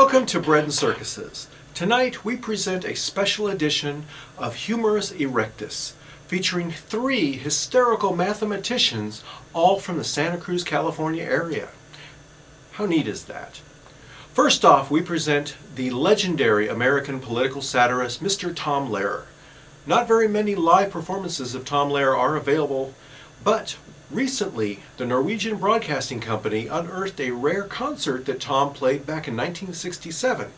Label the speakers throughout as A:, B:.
A: Welcome to Bread and Circuses. Tonight we present a special edition of Humorous Erectus, featuring 3 hysterical mathematicians, all from the Santa Cruz, California area. How neat is that? First off, we present the legendary American political satirist, Mr. Tom Lehrer. Not very many live performances of Tom Lehrer are available, but recently the Norwegian Broadcasting Company unearthed a rare concert that Tom played back in 1967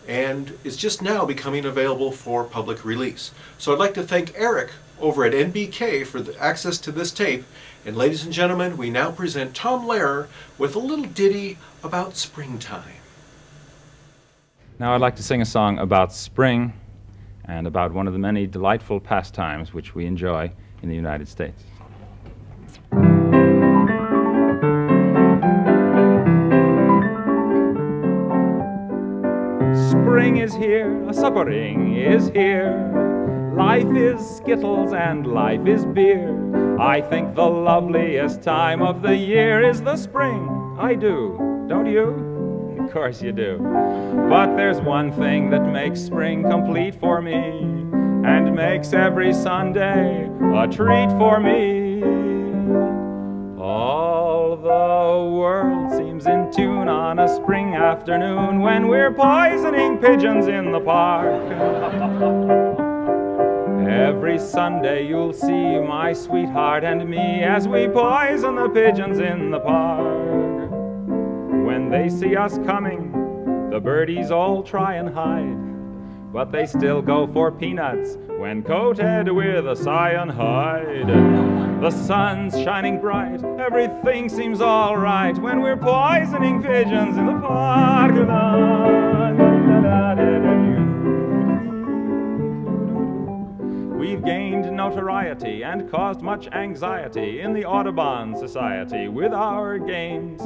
A: and is just now becoming available for public release. So I'd like to thank Eric over at NBK for the access to this tape. And ladies and gentlemen, we now present Tom Lehrer with a little ditty about springtime.
B: Now I'd like to sing a song about spring and about one of the many delightful pastimes which we enjoy in the United States. Spring is here, spring is here. Life is skittles and life is beer. I think the loveliest time of the year is the spring. I do, don't you? Of course you do. But there's one thing that makes spring complete for me and makes every Sunday a treat for me. All the world seems in tune on a spring afternoon when we're poisoning pigeons in the park. Every Sunday you'll see my sweetheart and me as we poison the pigeons in the park. When they see us coming, the birdies all try and hide, but they still go for peanuts when coated with a cyanide. The sun's shining bright, everything seems all right when we're poisoning pigeons in the park. We've gained notoriety and caused much anxiety in the Audubon Society with our games.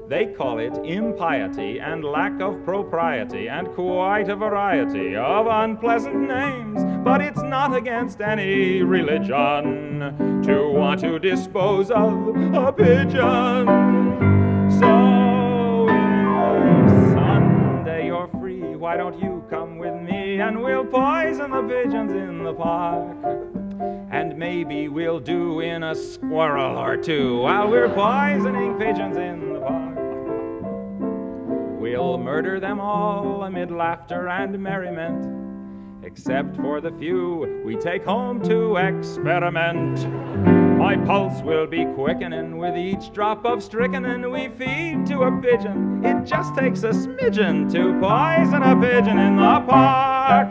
B: They call it impiety and lack of propriety and quite a variety of unpleasant names. But it's not against any religion to want to dispose of a pigeon. So if Sunday you're free, why don't you come with me and we'll poison the pigeons in the park? And maybe we'll do in a squirrel or two while we're poisoning pigeons in the park. We'll murder them all amid laughter and merriment, except for the few we take home to experiment. My pulse will be quickening with each drop of strychnine we feed to a pigeon. It just takes a smidgen to poison a pigeon in the park.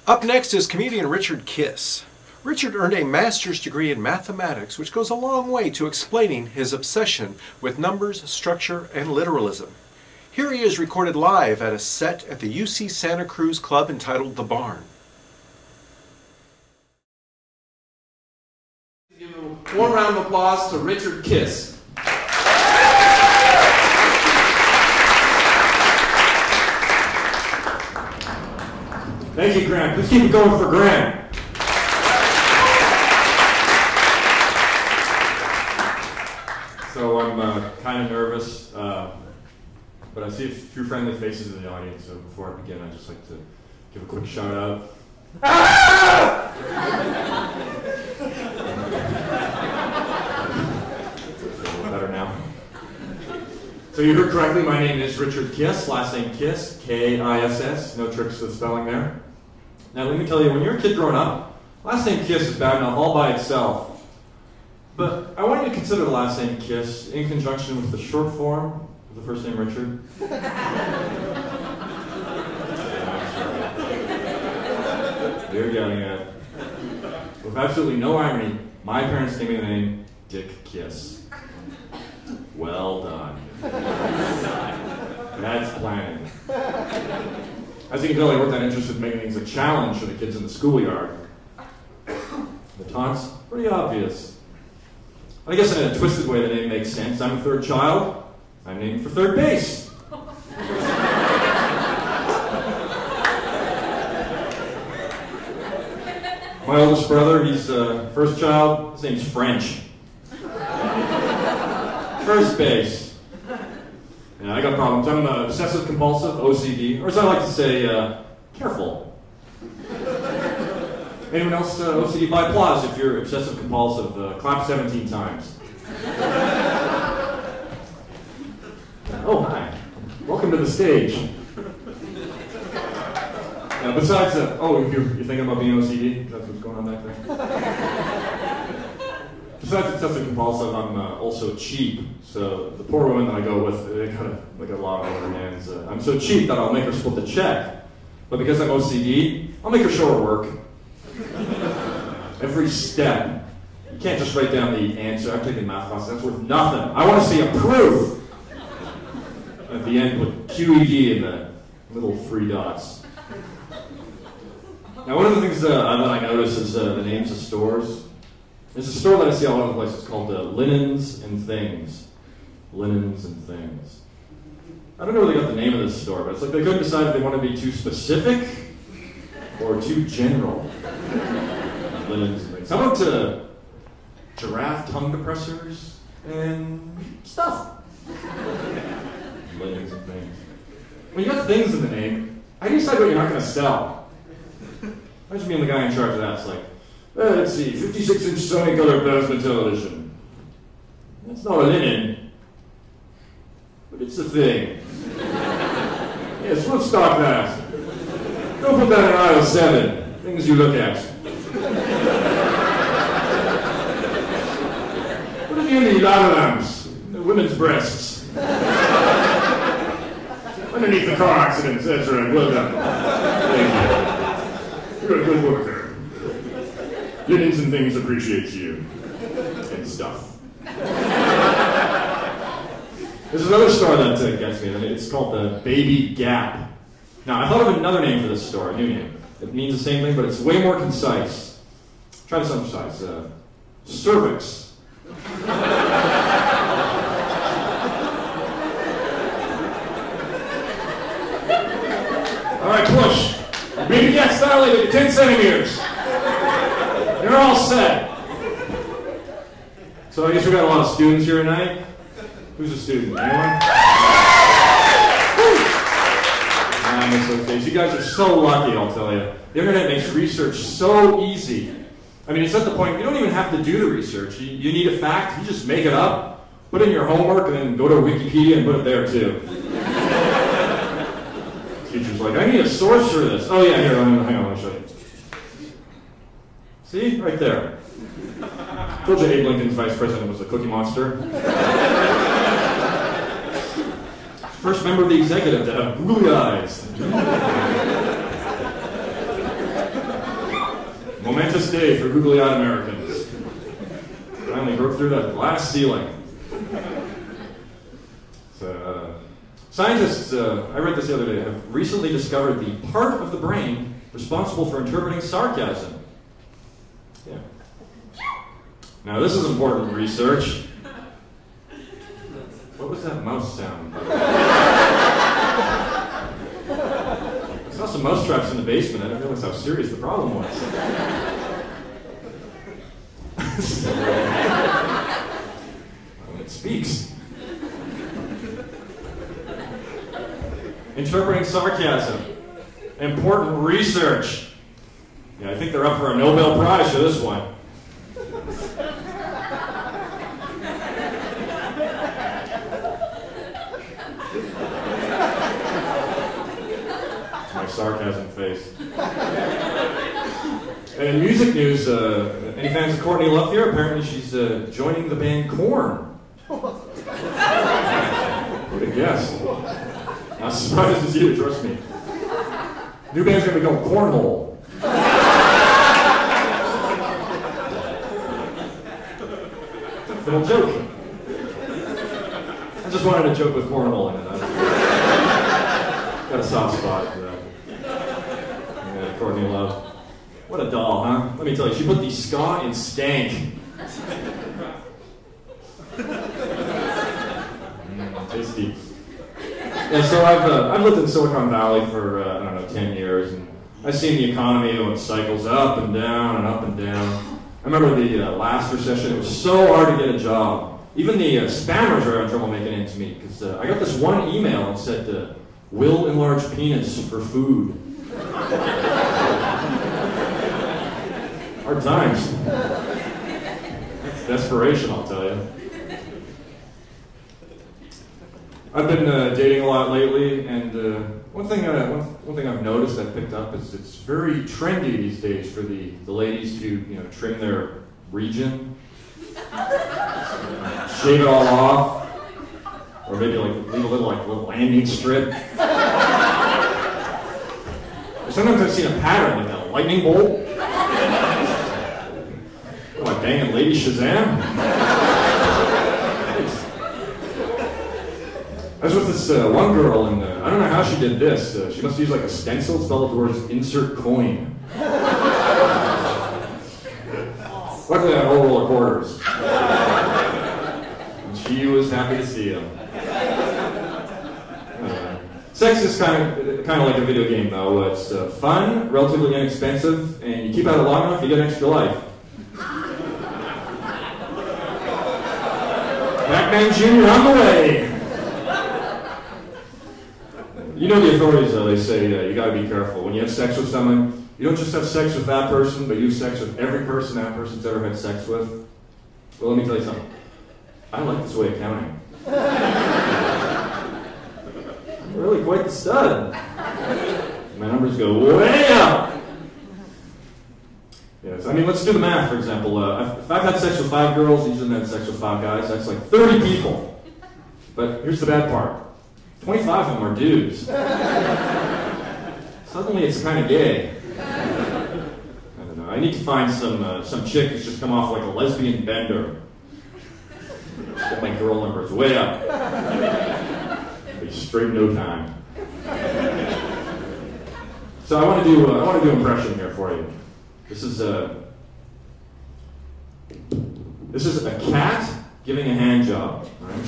A: Up next is comedian Richard Kiss. Richard earned a master's degree in mathematics, which goes a long way to explaining his obsession with numbers, structure, and literalism. Here he is recorded live at a set at the UC Santa Cruz Club entitled The Barn.
C: Give a warm round of applause to Richard Kiss.
D: Thank you, Grant. Let's keep it going for Grant. So I'm kind of nervous, but I see a few friendly faces in the audience, so before I begin, I'd just like to give a quick shout out. Better now. So you heard correctly, my name is Richard Kiss, last name Kiss, K-I-S-S, no tricks to the spelling there. Now let me tell you, when you're a kid growing up, last name Kiss is bad enough all by itself. But I want you to consider the last name Kiss in conjunction with the short form of the first name Richard. You're getting it. With absolutely no irony, my parents gave me the name Dick Kiss. Well done. That's planning. As you can tell, I wasn't that interested in making things a challenge for the kids in the schoolyard. The taunt's pretty obvious. I guess in a twisted way the name makes sense. I'm a third child. I'm named for third base. My oldest brother, he's first child, his name's French. First base. Yeah, I got problems. I'm obsessive compulsive, OCD, or as I like to say, careful. Anyone else OCD? By applause if you're obsessive compulsive. Clap 17 times. Oh, hi. Welcome to the stage. Besides, you're thinking about being OCD? That's what's going on back there? Besides obsessive compulsive, I'm also cheap. So the poor woman that I go with, they got a lot on their hands. I'm so cheap that I'll make her split the check. But because I'm OCD, I'll make her show her work. Every step. You can't just write down the answer. I'm taking math classes. That's worth nothing. I want to see a proof. At the end with QED and the little 3 dots. Now, one of the things that I notice is the names of stores. There's a store that I see all over the place. It's called Linens and Things. Linens and Things. I don't know where they got the name of this store, but it's like they couldn't decide if they want to be too specific or too general. Linens and Things. How about giraffe tongue depressors and stuff? Linens and Things. When you got things in the name, how do you decide what you're not going to sell? Imagine being the guy in charge of that. It's like, let's see, 56-inch Sony color plasma television. That's not a linen, but it's a thing. Yes, we'll stock that. Don't put that in aisle 7. Things you look at. Put it in the lava lamps, the women's breasts. Underneath the car accidents, that's right, well done. Thank you. You're a good worker. Linens and Things appreciates you. And stuff. There's another store that gets me. It's called the Baby Gap. Now, I thought of another name for this store, a new name. It means the same thing, but it's way more concise. Try this on size. Cervix. All right, push. Baby Gap's dilated to 10 centimeters. You're all set. So I guess we got a lot of students here tonight. Who's a student? Anyone? You guys are so lucky, I'll tell you. The internet makes research so easy. I mean, it's at the point, you don't even have to do the research. You need a fact, you just make it up, put in your homework, and then go to Wikipedia and put it there too. Teacher's like, I need a source for this. Oh yeah, here, hang on, let me show you. See? Right there. Told you Abe Lincoln's vice president was a cookie monster. First member of the executive to have googly eyes. Momentous day for googly-eyed Americans. Finally broke through that glass ceiling. So, scientists, I read this the other day, have recently discovered the part of the brain responsible for interpreting sarcasm. Yeah. Now, this is important research. What was that mouse sound? I saw some mouse traps in the basement. I didn't realize how serious the problem was. It speaks. Interpreting sarcasm. Important research. Yeah, I think they're up for a Nobel Prize for this one. It's my sarcasm face. And in music news, any fans of Courtney Love here? Apparently she's joining the band Korn. Who'd have guessed? Not as surprised as you, trust me. New band's gonna be called Cornhole. Little joke. I just wanted to joke with cornhole in it. Got a soft spot for that. Yeah, Courtney Love. What a doll, huh? Let me tell you, she put the ska in stank. Tasty. Yeah, so I've lived in Silicon Valley for, I don't know, 10 years, and I've seen the economy, you know, it cycles up and down and up and down. I remember the last recession, it was so hard to get a job. Even the spammers are having trouble making ends meet, because I got this one email and said, will enlarge penis for food. Hard times. That's desperation, I'll tell you. I've been dating a lot lately, and one thing I've noticed, I've picked up, is it's very trendy these days for the ladies to, you know, trim their region, shave it all off, or maybe like leave a little landing strip. Sometimes I've seen a pattern, like a lightning bolt. Am I banging Lady Shazam? I was with this one girl, and I don't know how she did this. She must use like a stencil spelled towards insert coin. Luckily, I had a whole roll of quarters. And she was happy to see them. Sex is kind of like a video game, though. It's fun, relatively inexpensive, and you keep at it long enough, you get an extra life. Pac-Man Jr. on the way! You know the authorities, though, they say you gotta be careful. When you have sex with someone, you don't just have sex with that person, but you have sex with every person that person's ever had sex with. Well, let me tell you something. I like this way of counting. I'm really quite the stud. My numbers go way up. Yes, I mean, let's do the math, for example. If I've had sex with 5 girls, each of them had sex with 5 guys, that's like 30 people. But here's the bad part. 25 of them are dudes. Suddenly it's kind of gay. I don't know. I need to find some chick who's just come off like a lesbian bender. Get my girl numbers way up. Be straight in no time. So I want to do an impression here for you. This is a cat giving a hand job. Right?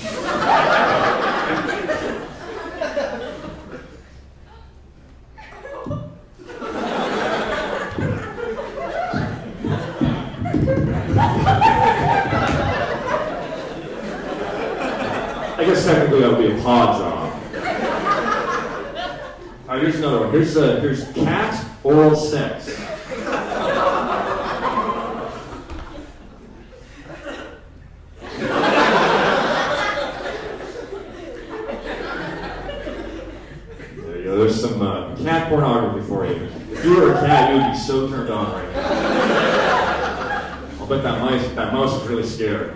D: I guess technically that would be a paw job. All right, here's another one. Here's cat oral sex. There you go. There's some cat pornography for you. If you were a cat, you would be so turned on right now. I'll bet that mouse is really scared.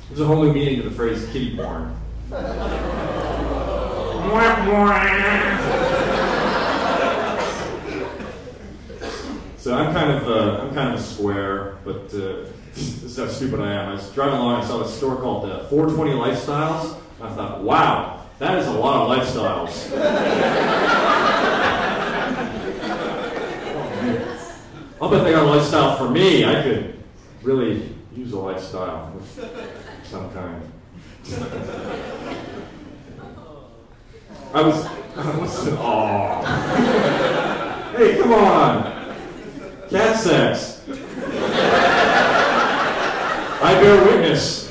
D: There's a whole new meaning to the phrase kitty porn. So I'm kind of a square, but this is how stupid I am. I was driving along, I saw this store called 420 Lifestyles, and I thought, wow, that is a lot of lifestyles. I'll bet they got a lifestyle for me. I could really use a lifestyle of some kind. Oh. Hey, come on. Cat sex. I bear witness.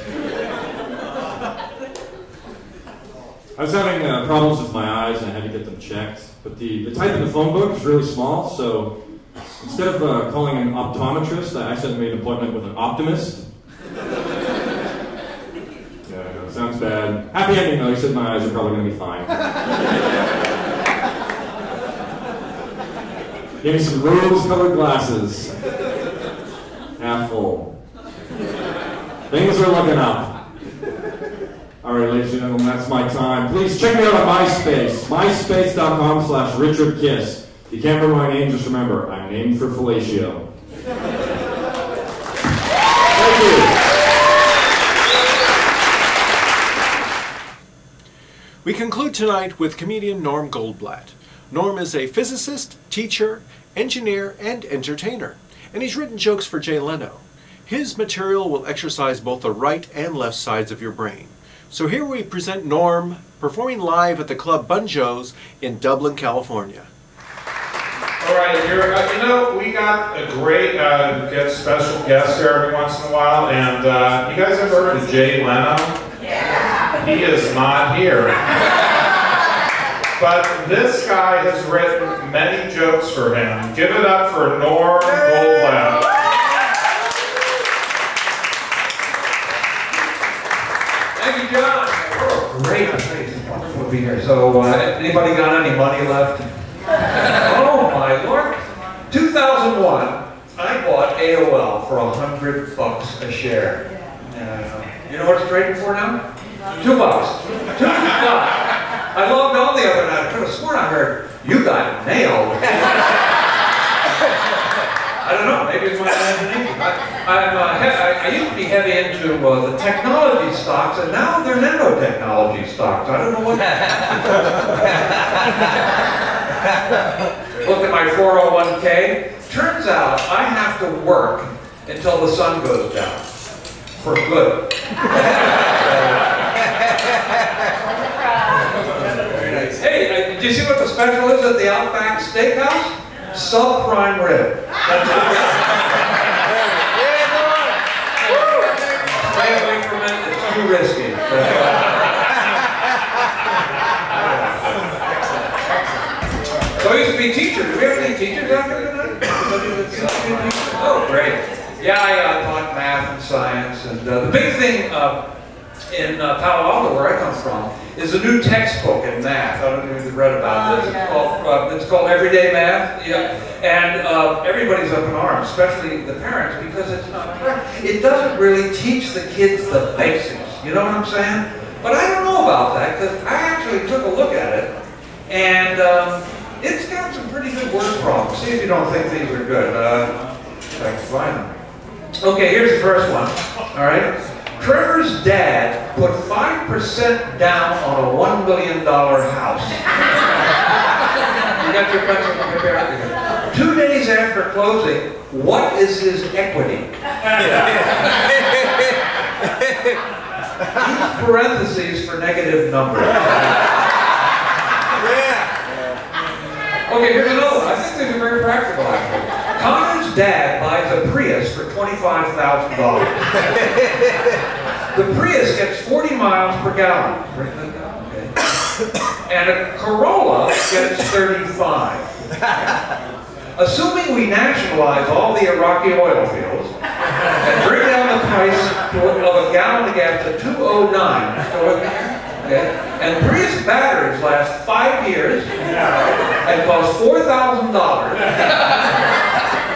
D: I was having problems with my eyes and I had to get them checked. But the type in the phone book is really small, so instead of calling an optometrist, I accidentally made an appointment with an optimist. Yeah, I know, sounds bad. Happy ending though, he said my eyes are probably going to be fine. Gave me some rose-colored glasses. Half full. Things are looking up. Alright, ladies and gentlemen, that's my time. Please check me out on MySpace. MySpace.com/RichardKiss. If you can't remember my name, just remember, I'm named for fellatio. Thank you.
A: We conclude tonight with comedian Norm Goldblatt. Norm is a physicist, teacher, engineer, and entertainer, and he's written jokes for Jay Leno. His material will exercise both the right and left sides of your brain. So here we present Norm performing live at the Club Bunjo's in Dublin, California.
E: All right, you know, we got a great get special guest here every once in a while, and you guys ever heard of Jay Leno? Yeah. He is not here. But this guy has written many jokes for him. Give it up for Norm Goldblatt.
F: Thank you, John. Oh, great. It's wonderful to be here. So, anybody got any money left? Oh my Lord. 2001, I bought AOL for $100 a share. You know what it's trading for now? $2. $2. I logged on the other night. I could have sworn I heard, you got nailed. I don't know, maybe it's my imagination. I used to be heavy into the technology stocks, and now they're nanotechnology stocks. I don't know what. Look at my 401k. Turns out I have to work until the sun goes down. For good. Hey, do you see what the special is at the Outback Steakhouse? Subprime rib. Stay away from it, it's too risky. So I used to be a teacher. Do we have any teachers out there tonight? Oh, great. Yeah, I taught math and science, and the big thing in Palo Alto, where I come from, is a new textbook in math. I don't know if you've read about this. It's called Everyday Math. Yeah. And everybody's up in arms, especially the parents, because it's not correct. It doesn't really teach the kids the basics. You know what I'm saying? But I don't know about that, because I actually took a look at it, and it's got some pretty good word problems. See if you don't think these are good. If I can find them. Okay, here's the first one. All right. Trevor's dad put 5% down on a $1 million house. You got your pencil and paper. 2 days after closing, what is his equity? Use parentheses for negative numbers. Okay, here's another one. I think these are very practical, actually. Connor's dad buys a Prius for $25,000. The Prius gets 40 miles per gallon. Okay. And a Corolla gets 35. Assuming we nationalize all the Iraqi oil fields and bring down the price of a gallon of gas to $2.09. Okay. And Prius batteries last 5 years and cost $4,000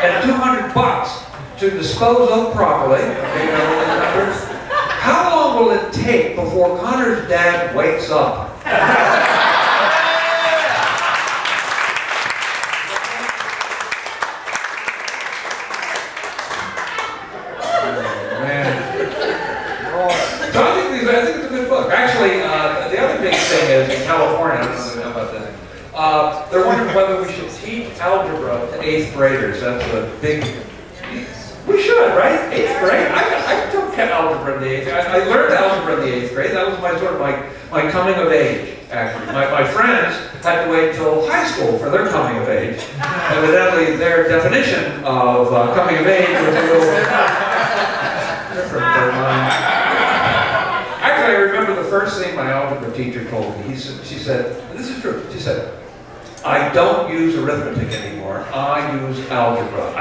F: and $200 to dispose of properly. Okay, how long will it take before Connor's dad wakes up? So I think it's a good book. Actually, the other big thing is in California, I don't know if you know about that. They're wondering whether we should teach algebra to 8th graders. That's a big. We should, right? 8th grade. I took algebra in the 8th grade. I learned algebra in the 8th grade. That was my sort of my coming of age. Actually, my friends had to wait until high school for their coming of age. Evidently, their definition of coming of age was a little different than mine. Actually, I remember the first thing my algebra teacher told me. She said, and this is true, she said, I don't use arithmetic anymore, I use algebra.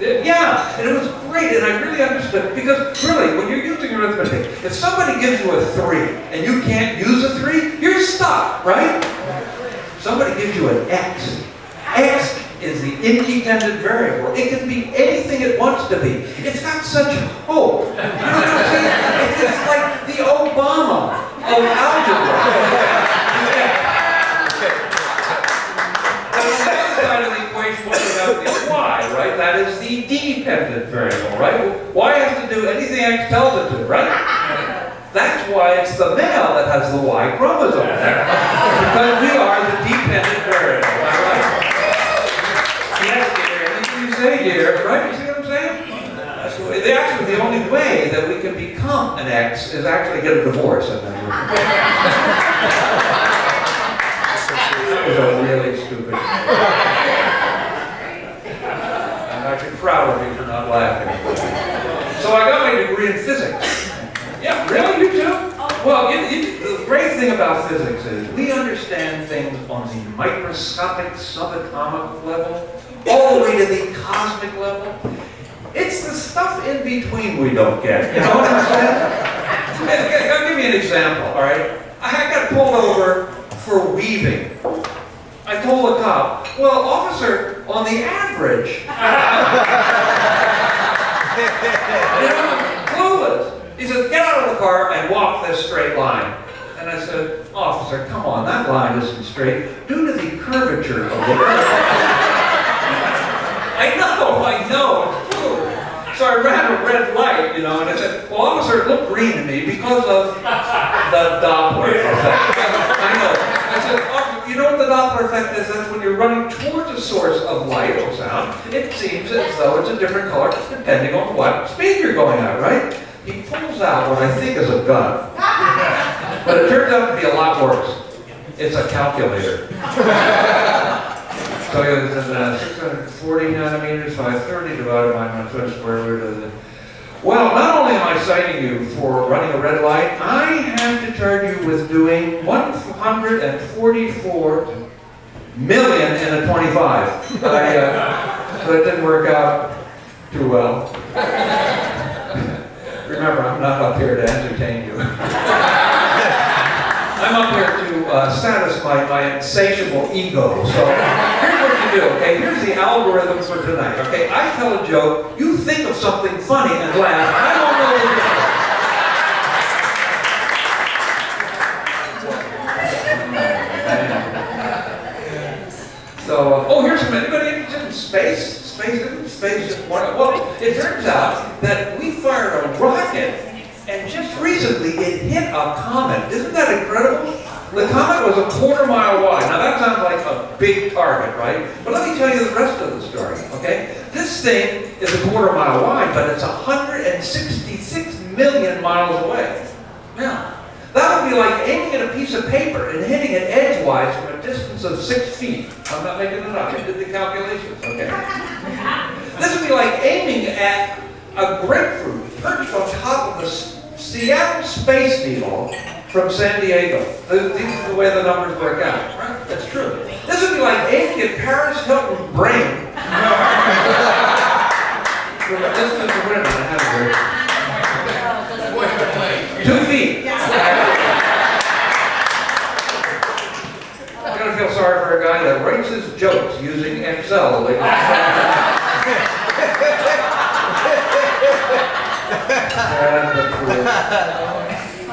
F: Yeah, and it was great, and I really understood, because really, when you're using arithmetic, if somebody gives you a 3, and you can't use a 3, you're stuck, right? Somebody gives you an X. X is the independent variable. It can be anything it wants to be. It's got such hope. You know what I'm saying? It's like the Obama of algebra. On the other side of the equation, what we have is y, right? That is the dependent variable, right? Y has to do anything X tells it to, right? That's why it's the male that has the Y chromosome there. Because we are the dependent variable, right? Yes, dear. Anything you say, dear, right? You see what I'm saying? Actually, the only way that we can become an X is actually get a divorce and then That was a really stupid. I'm actually proud of you for not laughing. So I got my degree in physics. Yeah, really? You too? Well, the great thing about physics is we understand things on the microscopic, subatomic level, all the way to the cosmic level. It's the stuff in between we don't get. You know what I'm saying? I'll give you an example, all right? I got pulled over for weaving. I told the cop, well, officer, on the average, you know, clueless. He said, get out of the car and walk this straight line. And I said, officer, come on, that line isn't straight due to the curvature of the earth. I know, it's true. So I ran a red light, you know, and I said, well, officer, it looked green to me because of the Doppler effect. I know. I said, officer, you know what the Doppler effect is? That's when you're running towards a source of light or sound, it seems as though it's a different color depending on what speed you're going at, right? He pulls out what I think is a gun. But it turns out to be a lot worse. It's a calculator. So it was 640 nanometers, 530 divided by my square root of it. Well, not only am I citing you for running a red light, I have to charge you with doing 144 million in a 25. So it didn't work out too well. Remember, I'm not up here to entertain you. I'm up here to satisfy my insatiable ego. So here's what you do, okay? Here's the algorithm for tonight, okay? I tell a joke, you think of something funny and laugh. I don't know the difference. So, oh, here's some, anybody interested in space? Space just one. Well, it turns out that we fired a rocket, and just recently it hit a comet. Isn't that incredible? The comet was a quarter-mile wide. Now that sounds like a big target, right? But let me tell you the rest of the story, okay? This thing is a quarter-mile wide, but it's 166 million miles away. Now, that would be like aiming at a piece of paper and hitting it edgewise from a distance of 6 feet. I'm not making it up. I did the calculations, okay? This would be like aiming at a grapefruit perched on top of the Seattle Space Needle from San Diego. These are the way the numbers work out, right? That's true. This would be like aiming at Paris Hilton's brain from a distance of, wait a minute, I have it here. 2 feet. I'm going to feel sorry for a guy that writes his jokes using Excel.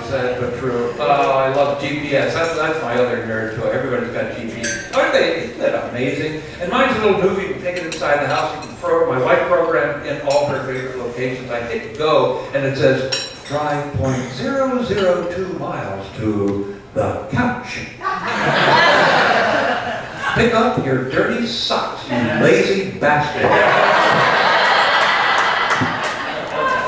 F: Sad but true. Oh, I love GPS. That's my other nerd toy. Everybody's got GPS. Aren't they? Isn't that amazing? And mine's a little movie. You can take it inside the house. You can throw it. My wife programmed in all her favorite locations. I hit go, and it says, drive 0.002 miles to the couch. Pick up your dirty socks, you lazy bastard.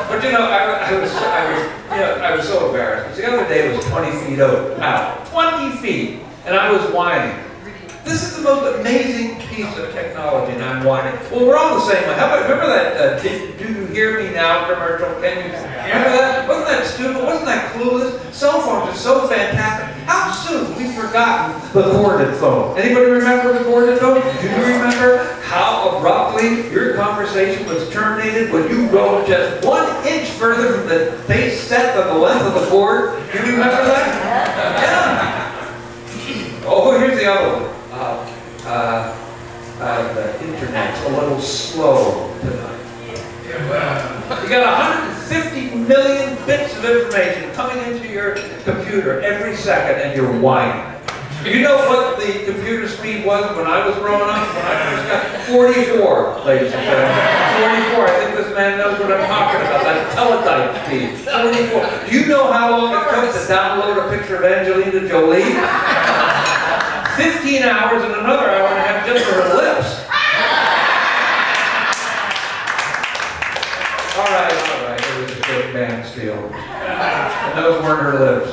F: But you know, I was so embarrassed. The other day it was 20 feet out. 20 feet! And I was whining. This is the most amazing piece of technology, and I'm whining. Well, we're all the same way. How about, remember that Do You Hear Me Now commercial? Can you remember that? Wasn't that stupid? Wasn't that clueless? Cell phones are so fantastic. How soon we've forgotten the corded phone. Anybody remember the corded phone? Do you remember how abruptly your conversation was terminated when you go just 1 inch further from the base set than the length of the cord? Do you remember that? Yeah. Oh, here's the other one. The internet's a little slow tonight. You got 150 million bits of information coming into your computer every second, and you're whining. You know what the computer speed was when I was growing up? When I first got 44, ladies and gentlemen. 44. I think this man knows what I'm talking about. That's teletype speed. 44. Do you know how long it took to download a picture of Angelina Jolie? 15 hours and another hour and a half just for her lips. All right, it was a big man steal. And those weren't her lips.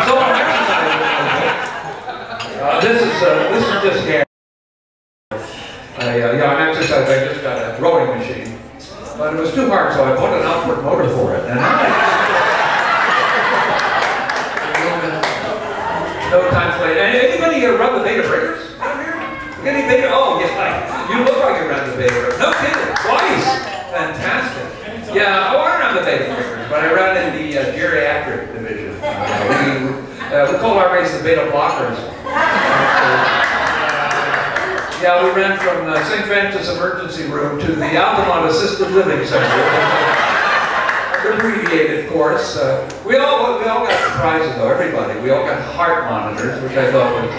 F: So I'm exercising. This is just scary. Yeah, I'm exercising. I just got a rowing machine, but it was too hard, so I bought an outward motor for it. And no time to wait. Anybody run the beta breakers out here? Any beta? Oh, yeah, you look like you ran the beta breakers. No kidding, twice. Fantastic. Yeah, I ran the beta breakers, but I ran in the geriatric division. We call our race the beta blockers. Yeah, we ran from St. Francis Emergency Room to the Altamont Assisted Living Center. Abbreviated course. We all got prizes though, everybody. We all got heart monitors, which I thought was...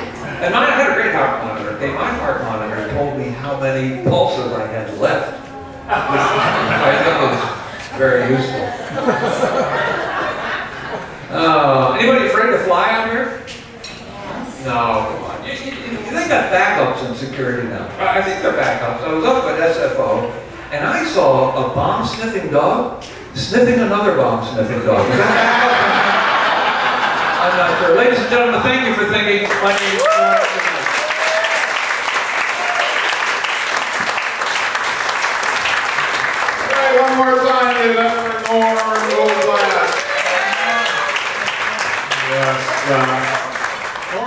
F: And I had a great heart monitor. Okay, my heart monitor told me how many pulses I had left. I thought it was very useful. Anybody afraid to fly out here? No, come on. They got backups in security now. I think they're backups. I was up at SFO, and I saw a bomb-sniffing dog sniffing another bomb-sniffing dog. Is that backup? I'm not sure. Ladies and gentlemen, thank you for thinking. My name is
E: One more time, give it up for Norm Goldblatt. Yes,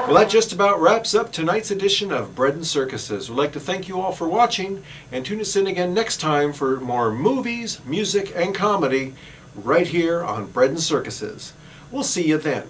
A: Well, that just about wraps up tonight's edition of Bread and Circuses. We'd like to thank you all for watching, and tune us in again next time for more movies, music, and comedy right here on Bread and Circuses. We'll see you then.